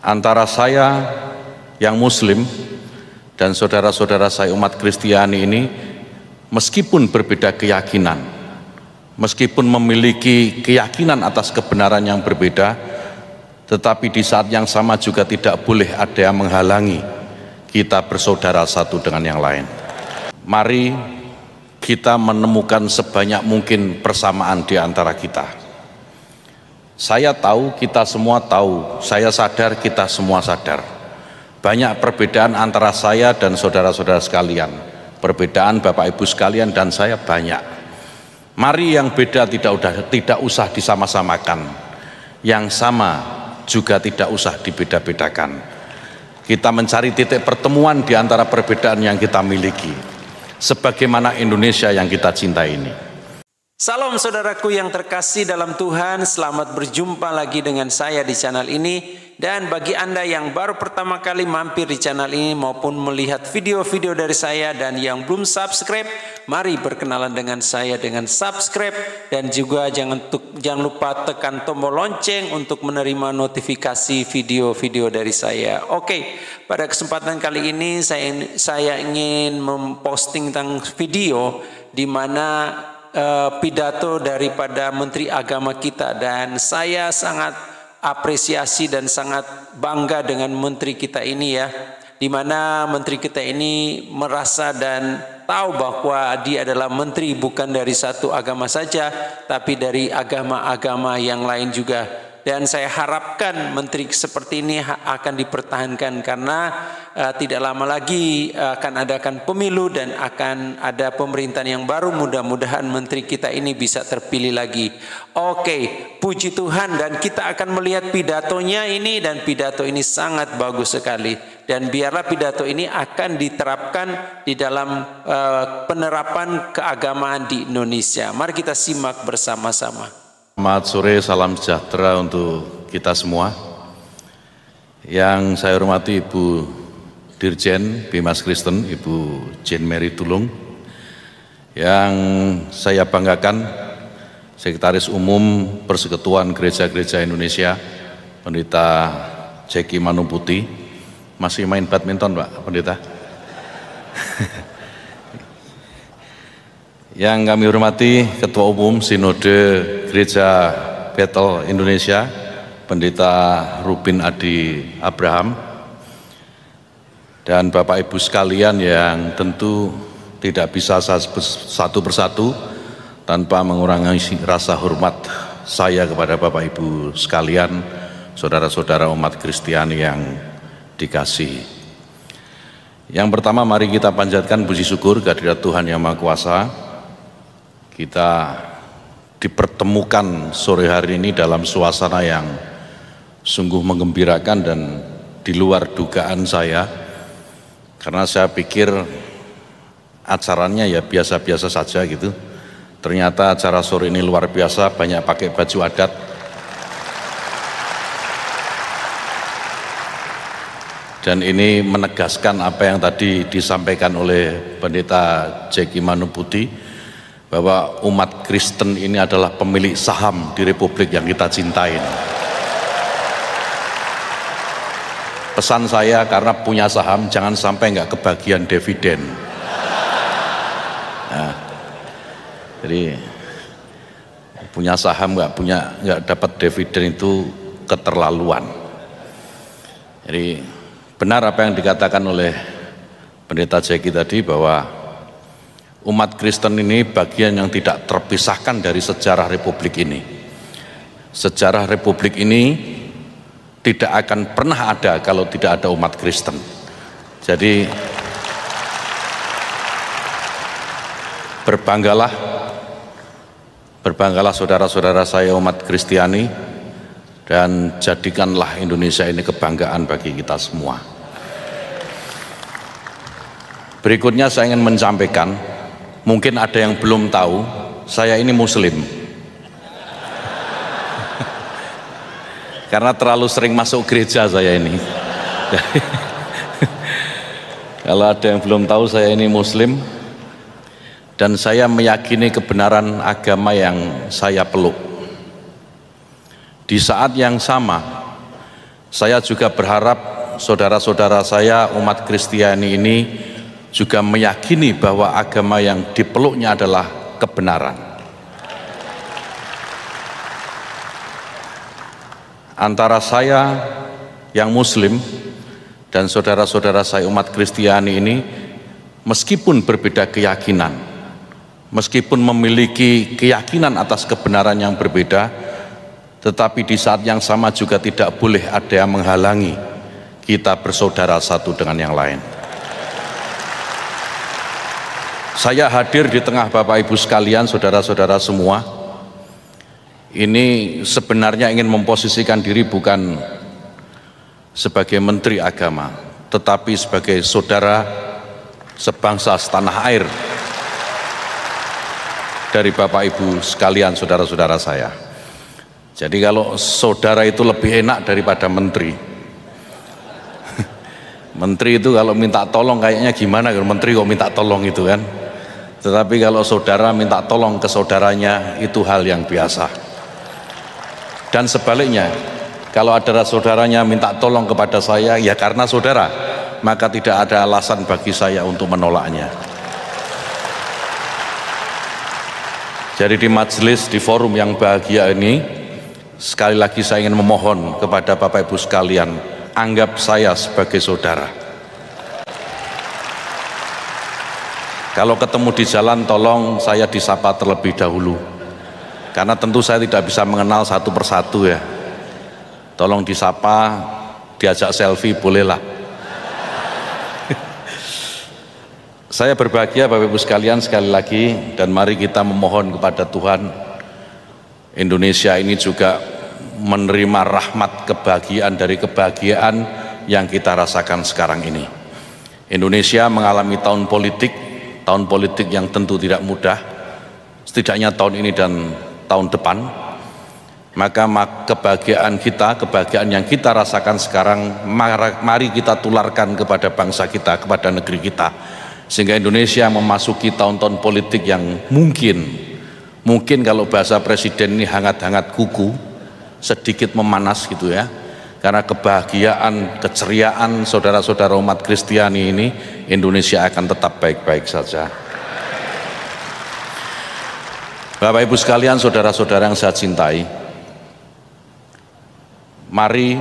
antara saya yang Muslim dan saudara-saudara saya umat Kristiani ini, meskipun berbeda keyakinan, meskipun memiliki keyakinan atas kebenaran yang berbeda, tetapi di saat yang sama juga tidak boleh ada yang menghalangi kita bersaudara satu dengan yang lain. Mari kita menemukan sebanyak mungkin persamaan di antara kita. Saya tahu, kita semua tahu, saya sadar, kita semua sadar. Banyak perbedaan antara saya dan saudara-saudara sekalian. Perbedaan Bapak Ibu sekalian dan saya banyak. Mari yang beda tidak usah disama-samakan. Yang sama juga tidak usah dibeda-bedakan. Kita mencari titik pertemuan di antara perbedaan yang kita miliki. Sebagaimana Indonesia yang kita cintai ini. Salam saudaraku yang terkasih dalam Tuhan, selamat berjumpa lagi dengan saya di channel ini. Dan bagi Anda yang baru pertama kali mampir di channel ini maupun melihat video-video dari saya dan yang belum subscribe, mari berkenalan dengan saya dengan subscribe, dan juga jangan lupa tekan tombol lonceng untuk menerima notifikasi video-video dari saya. Oke, pada kesempatan kali ini saya ingin memposting tentang video di mana pidato daripada Menteri Agama kita, dan saya sangat apresiasi dan sangat bangga dengan menteri kita ini ya, di mana menteri kita ini merasa dan tahu bahwa dia adalah menteri bukan dari satu agama saja, tapi dari agama-agama yang lain juga. Dan saya harapkan menteri seperti ini akan dipertahankan karena tidak lama lagi akan adakan pemilu dan akan ada pemerintahan yang baru. Mudah-mudahan menteri kita ini bisa terpilih lagi. Oke, puji Tuhan, dan kita akan melihat pidatonya ini, dan pidato ini sangat bagus sekali. Dan biarlah pidato ini akan diterapkan di dalam penerapan keagamaan di Indonesia. Mari kita simak bersama-sama. Selamat sore, salam sejahtera untuk kita semua. Yang saya hormati Ibu Dirjen Bimas Kristen, Ibu Jane Mary Tulung. Yang saya banggakan Sekretaris Umum Persekutuan Gereja-Gereja Indonesia, Pendeta Jeki Manuputi. Masih main badminton Pak Pendeta? Yang kami hormati Ketua Umum Sinode Gereja Bethel Indonesia, Pendeta Rubin Adi Abraham, dan Bapak Ibu sekalian yang tentu tidak bisa satu persatu tanpa mengurangi rasa hormat saya kepada Bapak Ibu sekalian, saudara-saudara umat Kristiani yang dikasihi. Yang pertama, mari kita panjatkan puji syukur kehadirat Tuhan Yang Maha Kuasa. Kita dipertemukan sore hari ini dalam suasana yang sungguh menggembirakan dan di luar dugaan saya, karena saya pikir acaranya ya biasa-biasa saja gitu. Ternyata acara sore ini luar biasa, banyak pakai baju adat. Dan ini menegaskan apa yang tadi disampaikan oleh Pendeta Jeki Manuputi, bahwa umat Kristen ini adalah pemilik saham di Republik yang kita cintai. Pesan saya, karena punya saham jangan sampai nggak kebagian dividen. Nah, jadi punya saham nggak dapat dividen itu keterlaluan. Jadi benar apa yang dikatakan oleh Pendeta Jeki tadi, bahwa umat Kristen ini bagian yang tidak terpisahkan dari sejarah Republik ini. Sejarah Republik ini tidak akan pernah ada kalau tidak ada umat Kristen. Jadi berbanggalah saudara-saudara saya umat Kristiani, dan jadikanlah Indonesia ini kebanggaan bagi kita semua. Berikutnya saya ingin menyampaikan, mungkin ada yang belum tahu, saya ini Muslim. Karena terlalu sering masuk gereja saya ini. Kalau ada yang belum tahu, saya ini Muslim, dan saya meyakini kebenaran agama yang saya peluk. Di saat yang sama, Saya juga berharap saudara-saudara saya umat Kristiani ini juga meyakini bahwa agama yang dipeluknya adalah kebenaran. Antara saya yang Muslim dan saudara-saudara saya umat Kristiani ini, meskipun berbeda keyakinan, meskipun memiliki keyakinan atas kebenaran yang berbeda, tetapi di saat yang sama juga tidak boleh ada yang menghalangi kita bersaudara satu dengan yang lain. Saya hadir di tengah Bapak Ibu sekalian, saudara-saudara semua, ini sebenarnya ingin memposisikan diri bukan sebagai Menteri Agama, tetapi sebagai saudara sebangsa setanah air dari Bapak Ibu sekalian, saudara-saudara saya. Jadi kalau saudara itu lebih enak daripada menteri. Menteri itu kalau minta tolong kayaknya gimana, menteri kok minta tolong itu kan. Tetapi kalau saudara minta tolong ke saudaranya, itu hal yang biasa. Dan sebaliknya, kalau ada saudaranya minta tolong kepada saya, ya karena saudara, maka tidak ada alasan bagi saya untuk menolaknya. Jadi di majelis, di forum yang bahagia ini, sekali lagi saya ingin memohon kepada Bapak Ibu sekalian, anggap saya sebagai saudara. Kalau ketemu di jalan, tolong saya disapa terlebih dahulu, karena tentu saya tidak bisa mengenal satu persatu ya. Tolong disapa, diajak selfie bolehlah. Saya berbahagia Bapak Ibu sekalian sekali lagi, dan mari kita memohon kepada Tuhan, Indonesia ini juga menerima rahmat kebahagiaan dari kebahagiaan yang kita rasakan sekarang ini. Indonesia mengalami tahun politik yang tentu tidak mudah, setidaknya tahun ini dan tahun depan. Maka kebahagiaan yang kita rasakan sekarang, mari kita tularkan kepada bangsa kita, kepada negeri kita, sehingga Indonesia memasuki tahun-tahun politik yang mungkin kalau bahasa presiden ini hangat-hangat kuku, sedikit memanas gitu ya, karena kebahagiaan, keceriaan saudara-saudara umat Kristiani ini, Indonesia akan tetap baik-baik saja. Bapak Ibu sekalian, saudara-saudara yang saya cintai, mari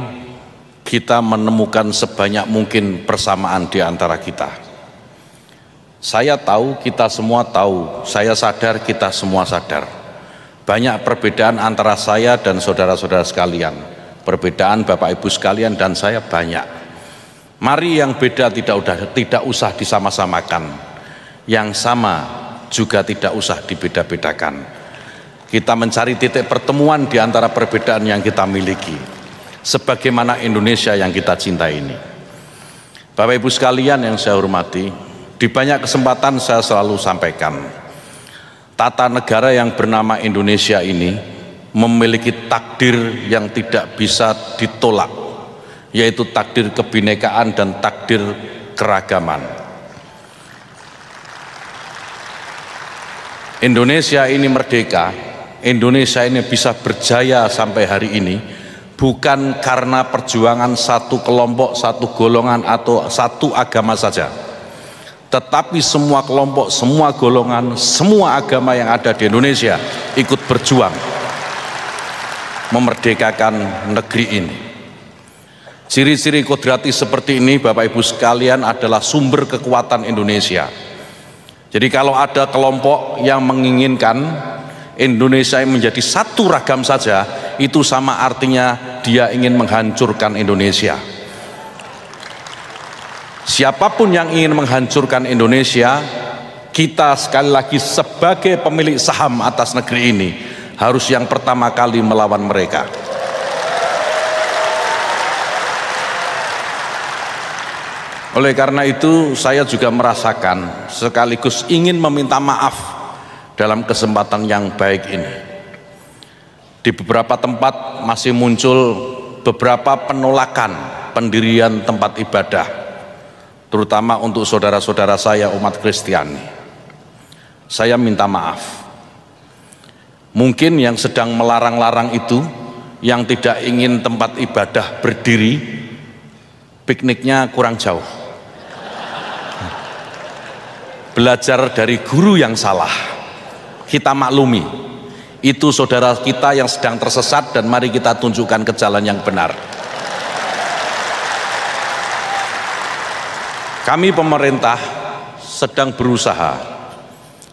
kita menemukan sebanyak mungkin persamaan di antara kita. Saya tahu, kita semua tahu, saya sadar, kita semua sadar, banyak perbedaan antara saya dan saudara-saudara sekalian. Perbedaan Bapak Ibu sekalian dan saya banyak. Mari yang beda tidak usah disama-samakan, yang sama juga tidak usah dibeda-bedakan. Kita mencari titik pertemuan di antara perbedaan yang kita miliki, sebagaimana Indonesia yang kita cintai ini. Bapak Ibu sekalian yang saya hormati, di banyak kesempatan saya selalu sampaikan, tata negara yang bernama Indonesia ini memiliki takdir yang tidak bisa ditolak, yaitu takdir kebinekaan dan takdir keragaman. Indonesia ini merdeka, Indonesia ini bisa berjaya sampai hari ini bukan karena perjuangan satu kelompok, satu golongan atau satu agama saja, tetapi semua kelompok, semua golongan, semua agama yang ada di Indonesia ikut berjuang memerdekakan negeri ini. Ciri-ciri kodrati seperti ini Bapak Ibu sekalian adalah sumber kekuatan Indonesia. Jadi kalau ada kelompok yang menginginkan Indonesia menjadi satu ragam saja, itu sama artinya dia ingin menghancurkan Indonesia. Siapapun yang ingin menghancurkan Indonesia, kita sekali lagi sebagai pemilik saham atas negeri ini harus yang pertama kali melawan mereka. Oleh karena itu saya juga merasakan sekaligus ingin meminta maaf dalam kesempatan yang baik ini. Di beberapa tempat masih muncul beberapa penolakan pendirian tempat ibadah, terutama untuk saudara-saudara saya umat Kristiani. Saya minta maaf. Mungkin yang sedang melarang-larang itu, yang tidak ingin tempat ibadah berdiri, pikniknya kurang jauh. Belajar dari guru yang salah, kita maklumi, itu saudara kita yang sedang tersesat, dan mari kita tunjukkan ke jalan yang benar. Kami pemerintah sedang berusaha,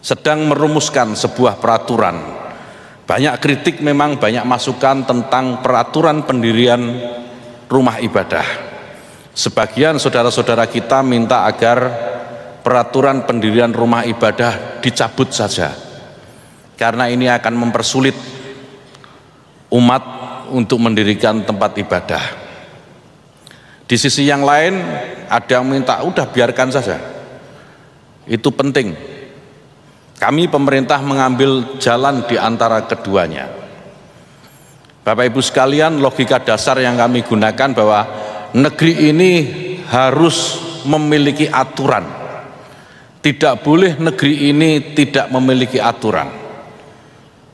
sedang merumuskan sebuah peraturan. Banyak kritik memang, banyak masukan tentang peraturan pendirian rumah ibadah. Sebagian saudara-saudara kita minta agar peraturan pendirian rumah ibadah dicabut saja, karena ini akan mempersulit umat untuk mendirikan tempat ibadah. Di sisi yang lain ada yang minta udah biarkan saja, itu penting. Kami pemerintah mengambil jalan di antara keduanya. Bapak Ibu sekalian, logika dasar yang kami gunakan bahwa negeri ini harus memiliki aturan. Tidak boleh negeri ini tidak memiliki aturan.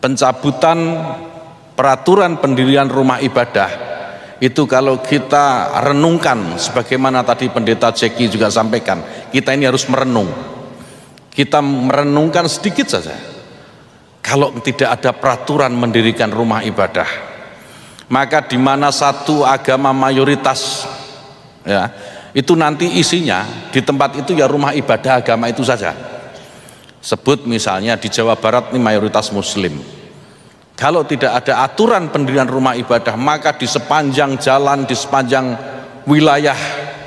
Pencabutan peraturan pendirian rumah ibadah itu kalau kita renungkan, sebagaimana tadi Pendeta Jeki juga sampaikan, kita ini harus merenung. Kita merenungkan sedikit saja. Kalau tidak ada peraturan mendirikan rumah ibadah, maka di mana satu agama mayoritas, ya, itu nanti isinya di tempat itu ya rumah ibadah agama itu saja. Sebut misalnya di Jawa Barat ini mayoritas Muslim. Kalau tidak ada aturan pendirian rumah ibadah, maka di sepanjang jalan, di sepanjang wilayah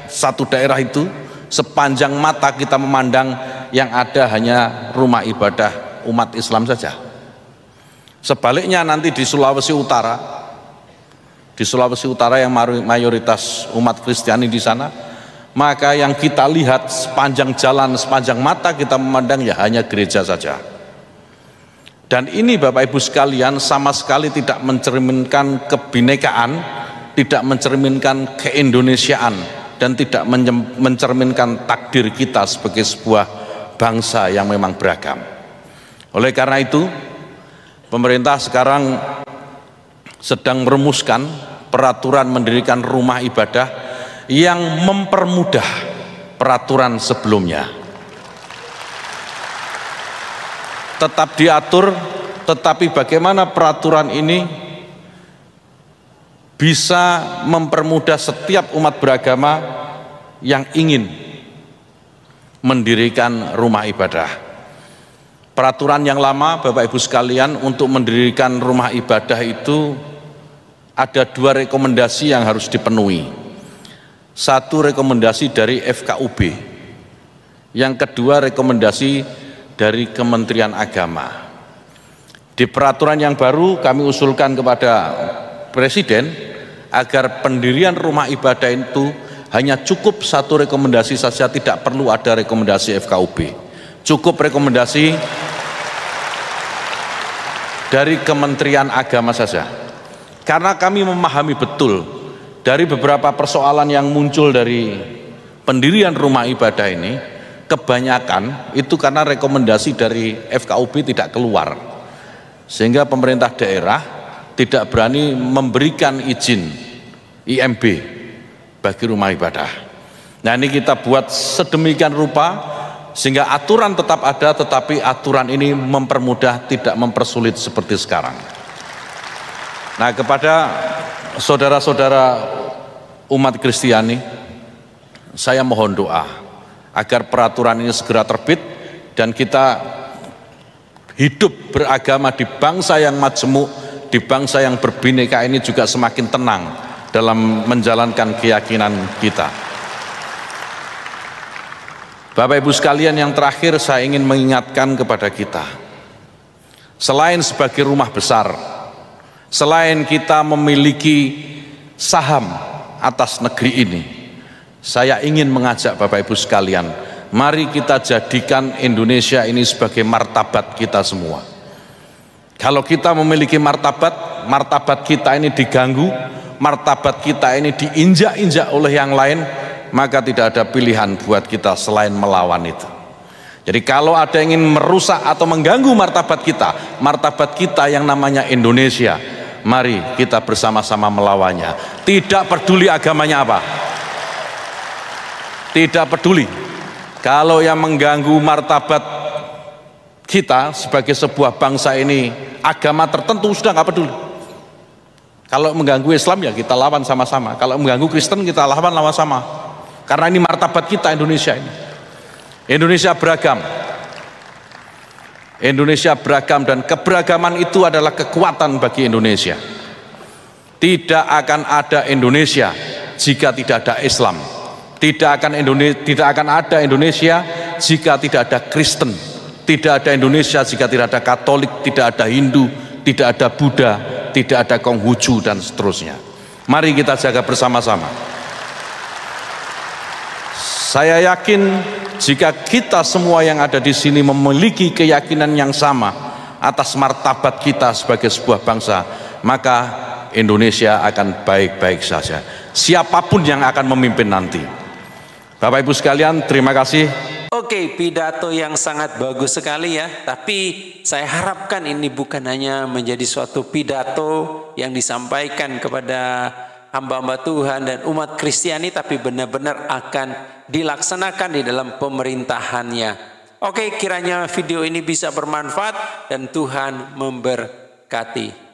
satu daerah itu, sepanjang mata kita memandang, yang ada hanya rumah ibadah umat Islam saja. Sebaliknya nanti di Sulawesi Utara yang mayoritas umat Kristiani di sana, maka yang kita lihat sepanjang jalan, sepanjang mata kita memandang ya hanya gereja saja. Dan ini Bapak Ibu sekalian sama sekali tidak mencerminkan kebinekaan, tidak mencerminkan keindonesiaan, dan tidak mencerminkan takdir kita sebagai sebuah bangsa yang memang beragam. Oleh karena itu, pemerintah sekarang sedang merumuskan peraturan mendirikan rumah ibadah yang mempermudah peraturan sebelumnya. Tetap diatur, tetapi bagaimana peraturan ini bisa mempermudah setiap umat beragama yang ingin mendirikan rumah ibadah. Peraturan yang lama, Bapak Ibu sekalian, untuk mendirikan rumah ibadah itu ada 2 rekomendasi yang harus dipenuhi. 1 rekomendasi dari FKUB, yang kedua rekomendasi dari Kementerian Agama. Di peraturan yang baru kami usulkan kepada Presiden agar pendirian rumah ibadah itu hanya cukup 1 rekomendasi saja, tidak perlu ada rekomendasi FKUB. Cukup rekomendasi dari Kementerian Agama saja. Karena kami memahami betul dari beberapa persoalan yang muncul dari pendirian rumah ibadah ini, kebanyakan itu karena rekomendasi dari FKUB tidak keluar, sehingga pemerintah daerah tidak berani memberikan izin IMB bagi rumah ibadah. Nah, ini kita buat sedemikian rupa sehingga aturan tetap ada, tetapi aturan ini mempermudah, tidak mempersulit seperti sekarang. Nah, kepada saudara-saudara umat Kristiani, saya mohon doa agar peraturan ini segera terbit dan kita hidup beragama di bangsa yang majemuk, di bangsa yang berbineka ini juga semakin tenang dalam menjalankan keyakinan kita. Bapak Ibu sekalian, yang terakhir saya ingin mengingatkan kepada kita, selain sebagai rumah besar, selain kita memiliki saham atas negeri ini, saya ingin mengajak Bapak Ibu sekalian, mari kita jadikan Indonesia ini sebagai martabat kita semua. Kalau kita memiliki martabat, martabat kita ini diganggu, martabat kita ini diinjak-injak oleh yang lain, maka tidak ada pilihan buat kita selain melawan itu. Jadi kalau ada yang ingin merusak atau mengganggu martabat kita yang namanya Indonesia, Mari kita bersama-sama melawannya. Tidak peduli agamanya apa. Tidak peduli. Kalau yang mengganggu martabat kita sebagai sebuah bangsa ini agama tertentu, sudah nggak peduli. Kalau mengganggu Islam ya kita lawan sama-sama. Kalau mengganggu Kristen kita lawan sama. Karena ini martabat kita Indonesia ini. Indonesia beragam. Indonesia beragam dan keberagaman itu adalah kekuatan bagi Indonesia. Tidak akan ada Indonesia jika tidak ada Islam. Tidak akan ada Indonesia jika tidak ada Kristen. Tidak ada Indonesia jika tidak ada Katolik, tidak ada Hindu, tidak ada Buddha, tidak ada Konghucu dan seterusnya. Mari kita jaga bersama-sama. Saya yakin jika kita semua yang ada di sini memiliki keyakinan yang sama atas martabat kita sebagai sebuah bangsa, maka Indonesia akan baik-baik saja. Siapapun yang akan memimpin nanti. Bapak Ibu sekalian, terima kasih. Oke, pidato yang sangat bagus sekali ya. Tapi saya harapkan ini bukan hanya menjadi suatu pidato yang disampaikan kepada hamba-hamba Tuhan dan umat Kristiani, tapi benar-benar akan dilaksanakan di dalam pemerintahannya. Oke, kiranya video ini bisa bermanfaat dan Tuhan memberkati.